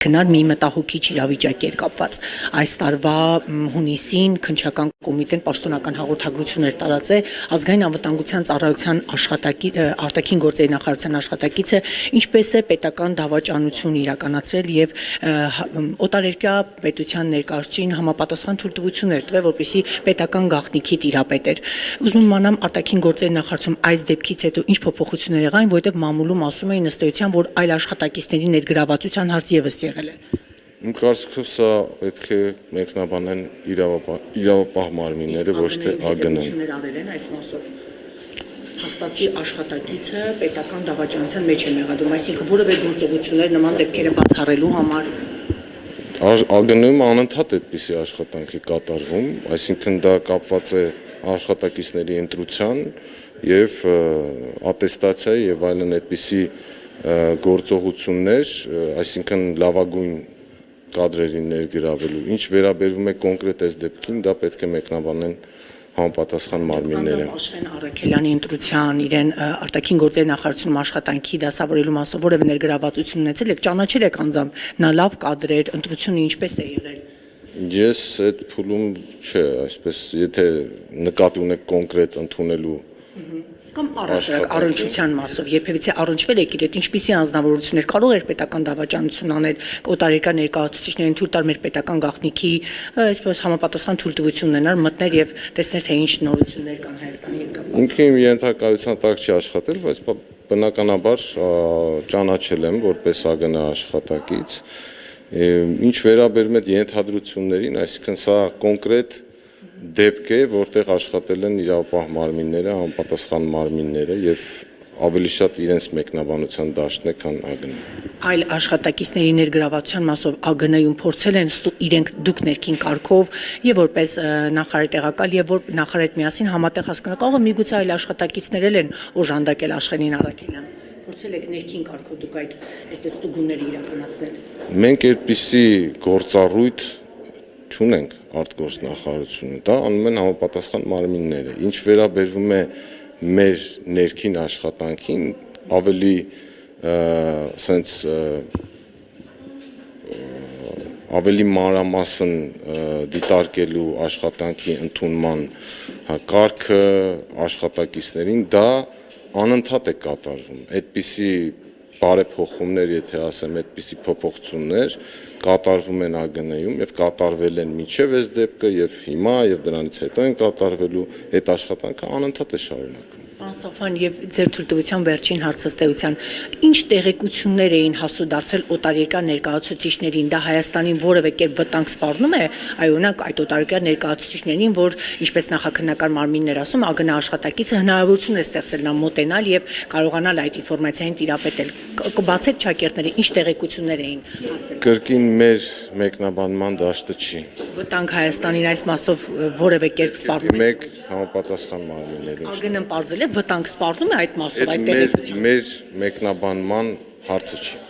Քնար մի մտահոգիչ իրավիճակի էր կապված։ Այս տարվա հունիսին քննչական կոմիտեն պաշտոնական հաղորդագրություն էր տարածել ազգային անվտանգության ծառայության արտաքին գործերի նախարարության աշխատակիցը ինչպես է պետական դավաճանություն իրականացրել եւ օտարերկրյա պետության ներկայացուցիչին համապատասխան թույլտվություններ տվել, որպեսզի պետական գաղտնիքի տիրապետեր։ Ուզում եմ իմանամ արտաքին գործերի նախարարությունում այս դեպքից հետո ինչ փոփոխություններ եղան, որովհետեւ մամուլում ասում էին ըստ էության, որ այլ աշխատակիցների ներգրավվածության հարց եւս եղել է։ Իմ կարծիքով սա պետք է մեկնաբանեն իրավապահ մարմինները, ոչ թե ԱԳՆ-ն։ Հաստատի աշխատակիցը պետական դավաճանության մեջ է մեղադրում, այսինքն որևէ գործողություններ նման դեպքերը բացառելու համար ԱԳՆ-ում անընդհատ այդպիսի աշխատանք է կատարվում, այսինքն դա կապված է աշխատակիցների ընտրության եւ ատեստացիայի եւ այլն այդպիսի գործողություններ, այսինքն լավագույն կադրերին ներգրավելու։ Ինչ վերաբերվում է կոնկրետ այս դեպքին, դա պետք է մեկնաբանեն համապատասխան մարմինները։ Աշխեն Առաքելյանի ընտրության իրեն արտաքին գործերի նախարարությունում աշխատանքի դասավորելու մասով որևէ ներգրավվածություն ունեցել եք, ճանաչել եք անձամբ, նա լավ կադրեր, ընտրությունը ինչպես է եղել։ Ես այդ փուլում չէ, այսպես եթե նկատի ունեք կոնկրետ ընդունելու կամ առասարակ առնչության մասով երբևիցե առնչվել եք իր հետ ինչպիսի անձնավորություններ կարող էր պետական դավաճանություն անել օտարերկրյա ներկայացուցիչներին թույլ տալ մեր պետական գաղտնիքի այսպես համապատասխան թույլտվություն ունենալ մտներ եւ տեսնել թե ինչ նորություններ կան Հայաստանի հետ։ Ինքը իմ ենթակայության տակ չի աշխատել, բայց բնականաբար ճանաչել եմ որպես ԱԳՆ աշխատակից։ Ինչ վերաբերում է ենթադրություններին, այսինքն սա կոնկրետ դեպք է, որտեղ աշխատել են իրավապահ մարմինները, համապատասխան մարմինները եւ ավելի շատ իրենց մեկնաբանության դաշտն է, քան ԱԳՆ-ն։ Այլ աշխատակիցների ներգրավվածության մասով ԱԳՆ-ում փորձել են իրենք դուք ներքին կարգով եւ որպես նախարար տեղակալ եւ որ նախարարդ միասին համատեղ հասկանալ կարող է միգուցե այլ աշխատակիցներ են օժանդակել Աշխենին Առաքելյան։ Փորձել եք ներքին կարգով դուք այդ այսպես ստուգումները իրականացնել։ Մենք այդպիսի գործառույթ չունենք արտգործնախարարությունը, դա անում են համապատասխան մարմինները։ Ինչ վերաբերվում է մեր ներքին աշխատանքին, ավելի սենց ավելի մանրամասն դիտարկելու աշխատանքի ընդունման կարգը աշխատակիցներին, դա անընդհատ է կատարվում։ Այդպիսի բարեփոխումներ, եթե ասեմ, այդպիսի փոփոխություններ կատարվում են ԱԳՆ-ում եւ կատարվել են մինչեւ այս դեպքը եւ հիմա եւ դրանից հետո են կատարվելու այդ աշխատանքը անընդհատ է շարունակվում։ Պարոն Սոֆյան, եւ ձեր թույլտվության վերջին հարցը ըստեյության ինչ տեղեկություններ էին հասու դարձել օտարերկրյա ներկայացուցիչներին, դա Հայաստանին որևէ կերպ վտանգ սպառնում է, այ օրինակ այդ օտարերկրյա ներկայացուցիչներին, որ ինչպես նախաքննական մարմիններ ասում, ԱԳՆ աշխատակիցը հնարավորություն է ստեղծել նա մոտենալ եւ կարողանալ այդ ինֆորմացիային տիրապետել։ Կբացեք ճակերտները, ինչ տեղեկություններ էին հասել։ Կրկին մեր մեկնաբանման դաշտը չի։ Վտանգ Հայաստանին այս մասով որևէ կերպ սպառնում է։ Մեկ համապատասխան մարմիններին։ ԱԳՆ-ն պարզել է վտանգ սպառնում է այդ մասով այդ տեղեկությունը։ Մեր մեկնաբանման հարցը չի։